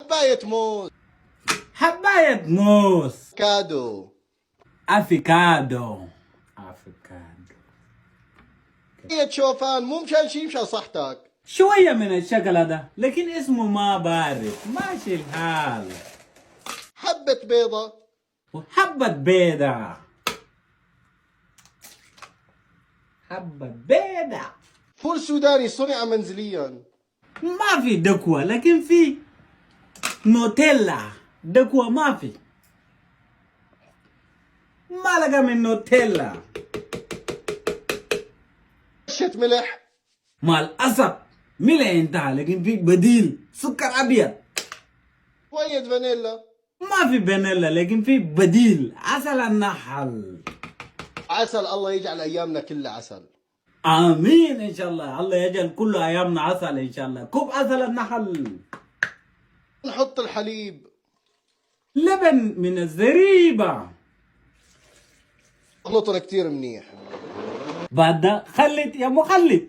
حباية موز. حباية موز. كادو. افيكادو. حباية شوفان، مو مشان شي، مشان صحتك. شوية من الشكل هذا، لكن اسمه ما بعرف، ماشي الحال. حبة بيضة. وحبة بيضة. حبة بيضة. فول سوداني صنع منزليا. ما في دكوة، لكن في نوتيلا. دكوة ما في. ما لقى من نوتيلا. رشة ملح. مع الأسف ملح انتهى، لكن في بديل سكر أبيض. شوية فانيلا. ما في فانيلا، لكن في بديل عسل النحل. عسل، الله يجعل أيامنا كلها عسل. آمين إن شاء الله. الله يجعل كل أيامنا عسل إن شاء الله. كوب عسل النحل. نحط الحليب. لبن من الزريبة. اخلطنا كتير منيح. بعد ده خلط يا مخلط.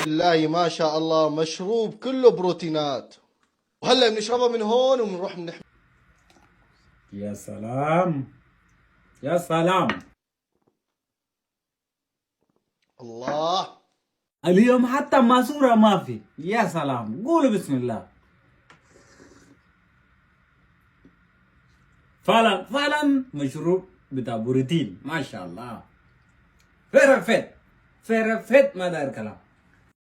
بالله ما شاء الله، مشروب كله بروتينات. وهلا بنشربها من هون وبنروح بنحمل. يا سلام يا سلام. الله. اليوم حتى ماسورة ما في. يا سلام، قولوا بسم الله. فعلا فعلا مشروب بتاع بروتين ما شاء الله. فرفت ما داير كلام.